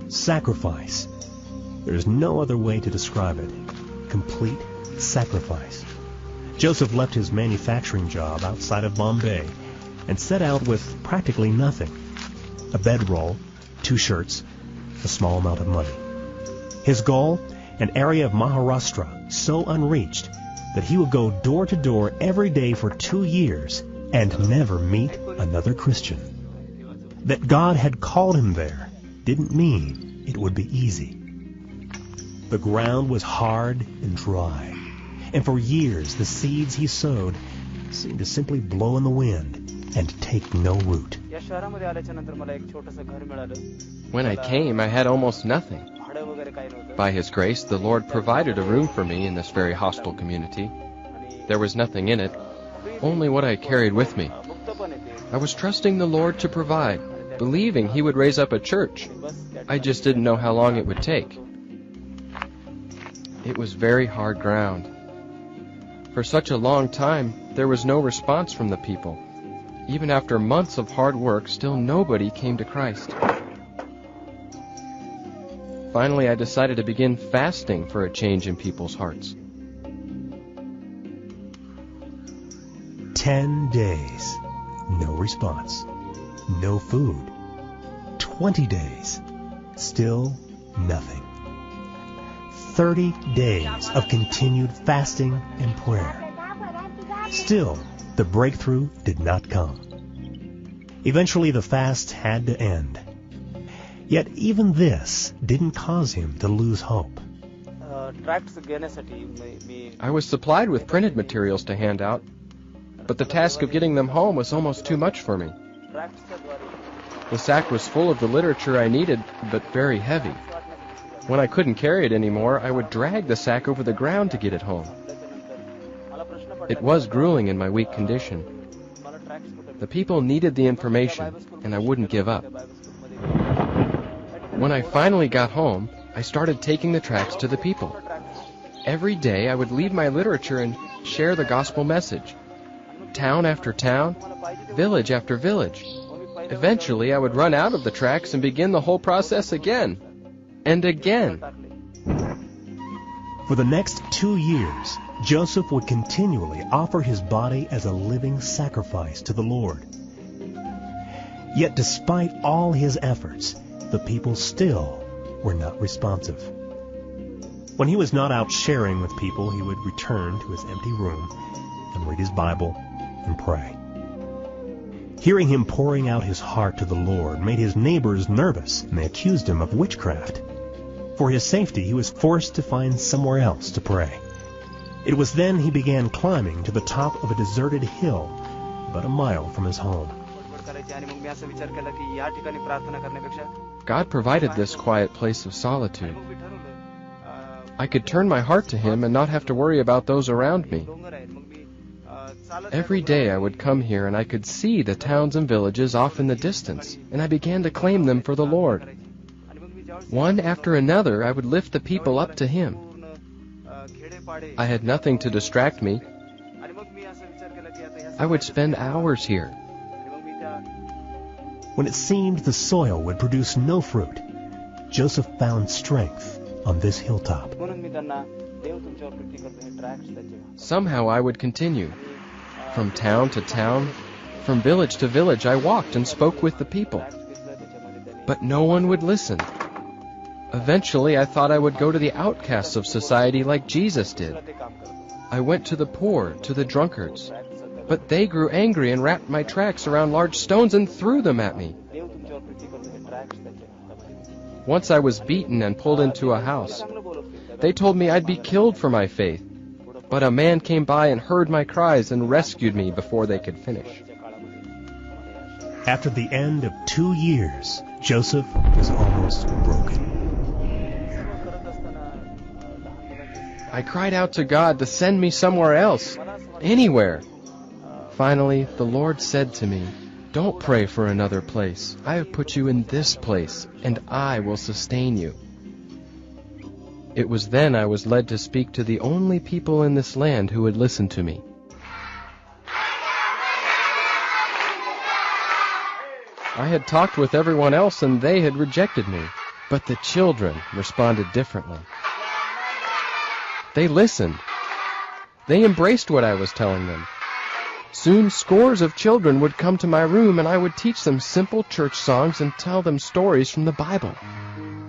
Sacrifice. There's no other way to describe it. Complete sacrifice. Joseph left his manufacturing job outside of Bombay and set out with practically nothing. A bedroll, 2 shirts, a small amount of money. His goal? An area of Maharashtra so unreached that he would go door to door every day for 2 years and never meet another Christian. That God had called him there didn't mean it would be easy. The ground was hard and dry, and for years the seeds he sowed seemed to simply blow in the wind and take no root. When I came, I had almost nothing. By His grace, the Lord provided a room for me in this very hostile community. There was nothing in it, only what I carried with me. I was trusting the Lord to provide, believing He would raise up a church. I just didn't know how long it would take. It was very hard ground. For such a long time, there was no response from the people. Even after months of hard work, still nobody came to Christ. Finally, I decided to begin fasting for a change in people's hearts. 10 days. No response. No food. 20 days. Still nothing. 30 days of continued fasting and prayer. Still, the breakthrough did not come. Eventually, the fast had to end. Yet even this didn't cause him to lose hope. I was supplied with printed materials to hand out, but the task of getting them home was almost too much for me. The sack was full of the literature I needed, but very heavy. When I couldn't carry it anymore, I would drag the sack over the ground to get it home. It was grueling in my weak condition. The people needed the information, and I wouldn't give up. When I finally got home, I started taking the tracts to the people. Every day I would leave my literature and share the gospel message. Town after town, village after village. Eventually I would run out of the tracts and begin the whole process again. And again. For the next 2 years, Joseph would continually offer his body as a living sacrifice to the Lord. Yet despite all his efforts, the people still were not responsive. When he was not out sharing with people, he would return to his empty room and read his Bible and pray. Hearing him pouring out his heart to the Lord made his neighbors nervous, and they accused him of witchcraft. For his safety, he was forced to find somewhere else to pray. It was then he began climbing to the top of a deserted hill about a mile from his home. God provided this quiet place of solitude. I could turn my heart to Him and not have to worry about those around me. Every day I would come here and I could see the towns and villages off in the distance, and I began to claim them for the Lord. One after another, I would lift the people up to Him. I had nothing to distract me. I would spend hours here. When it seemed the soil would produce no fruit, Joseph found strength on this hilltop. Somehow I would continue. From town to town, from village to village, I walked and spoke with the people. But no one would listen. Eventually, I thought I would go to the outcasts of society like Jesus did. I went to the poor, to the drunkards. But they grew angry and wrapped my tracts around large stones and threw them at me. Once I was beaten and pulled into a house. They told me I'd be killed for my faith. But a man came by and heard my cries and rescued me before they could finish. After the end of 2 years, Joseph was almost broken. I cried out to God to send me somewhere else, anywhere. Finally, the Lord said to me, "Don't pray for another place. I have put you in this place, and I will sustain you." It was then I was led to speak to the only people in this land who would listen to me. I had talked with everyone else, and they had rejected me. But the children responded differently. They listened. They embraced what I was telling them. Soon scores of children would come to my room, and I would teach them simple church songs and tell them stories from the Bible.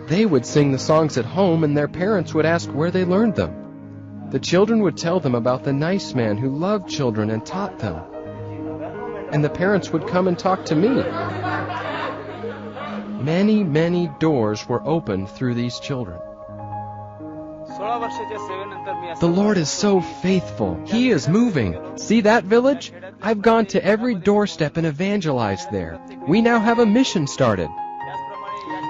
They would sing the songs at home, and their parents would ask where they learned them. The children would tell them about the nice man who loved children and taught them. And the parents would come and talk to me. Many, many doors were opened through these children. The Lord is so faithful. He is moving. See that village? I've gone to every doorstep and evangelized there. We now have a mission started.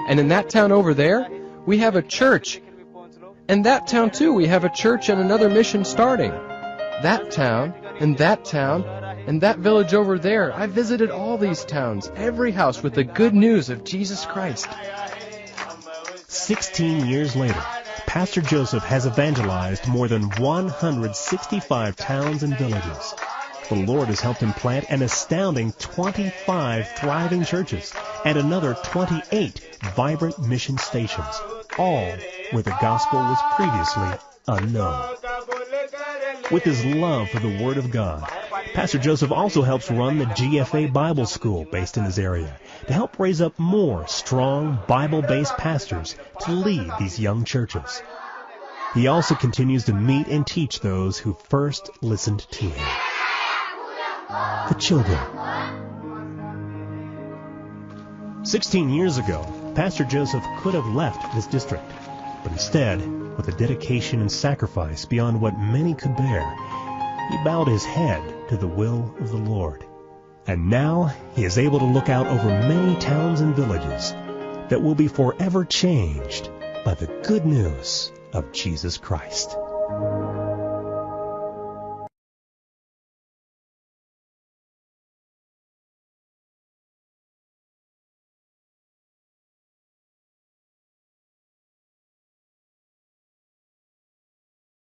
And in that town over there, we have a church. And that town too, we have a church and another mission starting. That town, and that town, and that village over there, I visited all these towns, every house with the good news of Jesus Christ. 16 years later, Pastor Joseph has evangelized more than 165 towns and villages. The Lord has helped him plant an astounding 25 thriving churches and another 28 vibrant mission stations, all where the gospel was previously unknown. With his love for the Word of God, Pastor Joseph also helps run the GFA Bible School based in his area to help raise up more strong Bible-based pastors to lead these young churches. He also continues to meet and teach those who first listened to him. The children. 16 years ago, Pastor Joseph could have left this district, but instead, with a dedication and sacrifice beyond what many could bear, he bowed his head to the will of the Lord. And now he is able to look out over many towns and villages that will be forever changed by the good news of Jesus Christ.